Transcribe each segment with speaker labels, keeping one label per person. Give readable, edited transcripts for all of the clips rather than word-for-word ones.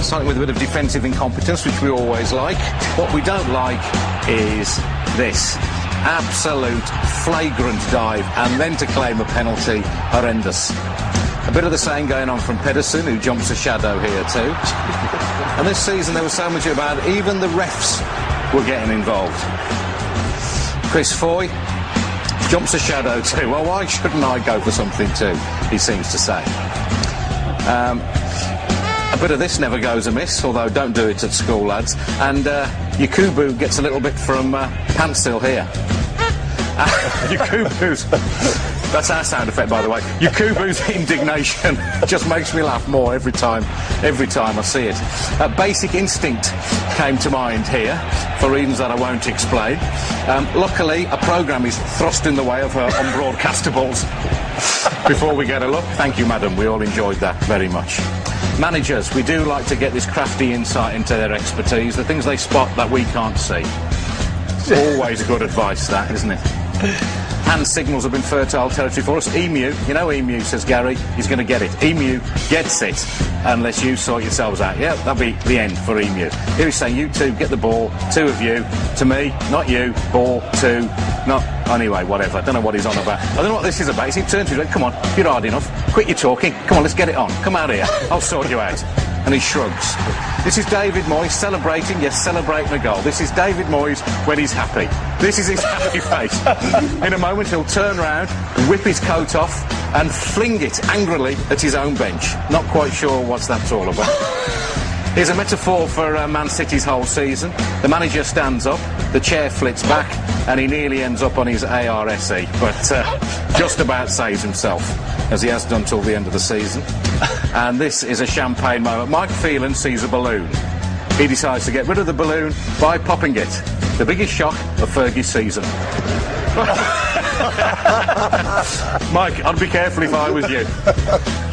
Speaker 1: something with a bit of defensive incompetence, which we always like. What we don't like is this. Absolute flagrant dive, and then to claim a penalty, horrendous. A bit of the same going on from Pedersen, who jumps a shadow here too. And this season there was so much about it, even the refs were getting involved. Chris Foy jumps a shadow too. Well, why shouldn't I go for something too, he seems to say. A bit of this never goes amiss, although don't do it at school, lads. And Yakubu gets a little bit from Panstill here. Yakubu's... That's our sound effect, by the way. Yakubu's indignation just makes me laugh more every time I see it. Basic Instinct came to mind here, for reasons that I won't explain. Luckily, a programme is thrust in the way of her unbroadcastables. Before we get a look, thank you, madam. We all enjoyed that very much. Managers, we do like to get this crafty insight into their expertise, the things they spot that we can't see. Always good advice, that, isn't it? Hand signals have been fertile territory for us. Emu, you know Emu, says Gary, he's going to get it. Emu gets it unless you sort yourselves out. Yeah, that'll be the end for Emu. Here he's saying, you two, get the ball, two of you, to me, not you, ball, two, not... Anyway, whatever, I don't know what he's on about. I don't know what this is about. He turns to him, come on, you're hard enough, quit your talking, come on, let's get it on, come out here, I'll sort you out. And he shrugs. This is David Moyes celebrating, yes, celebrating a goal. This is David Moyes when he's happy. This is his happy face. In a moment he'll turn round, whip his coat off and fling it angrily at his own bench. Not quite sure what that's all about. Here's a metaphor for Man City's whole season. The manager stands up, the chair flits back, and he nearly ends up on his ARSE, but just about saves himself, as he has done till the end of the season. And this is a champagne moment. Mike Phelan sees a balloon. He decides to get rid of the balloon by popping it. The biggest shock of Fergie's season. Mike, I'd be careful if I was you.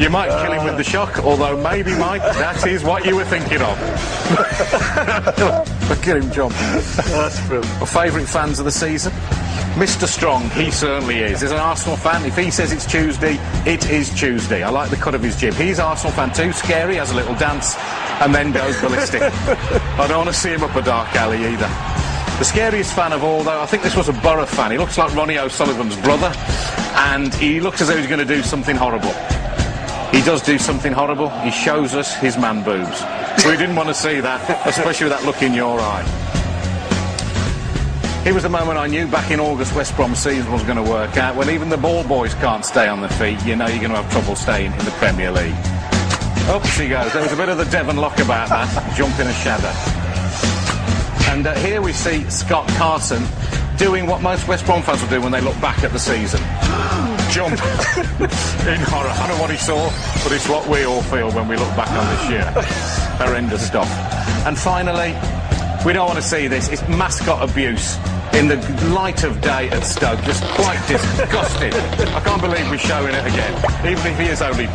Speaker 1: You might kill him with the shock, although maybe, Mike, that is what you were thinking of. Look at him jump. That's brilliant. Our favourite fans of the season? Mr. Strong, he certainly is. As an Arsenal fan, if he says it's Tuesday, it is Tuesday. I like the cut of his jib. He's Arsenal fan too, scary, has a little dance, and then goes ballistic. I don't want to see him up a dark alley either. The scariest fan of all, though, I think this was a Borough fan. He looks like Ronnie O'Sullivan's brother, and he looks as though he's going to do something horrible. He does do something horrible. He shows us his man boobs. We didn't want to see that, especially with that look in your eye. Here was the moment I knew back in August West Brom's season was going to work out. When even the ball boys can't stay on their feet, you know you're going to have trouble staying in the Premier League. Up she goes. There was a bit of the Devon lock about that, jumping a shadow. And here we see Scott Carson doing what most West Brom fans will do when they look back at the season. Jump in horror. I don't know what he saw, but it's what we all feel when we look back on this year. Horrendous stuff. And finally, we don't want to see this. It's mascot abuse in the light of day at Stoke. Just quite disgusting. I can't believe we're showing it again, even if he is only...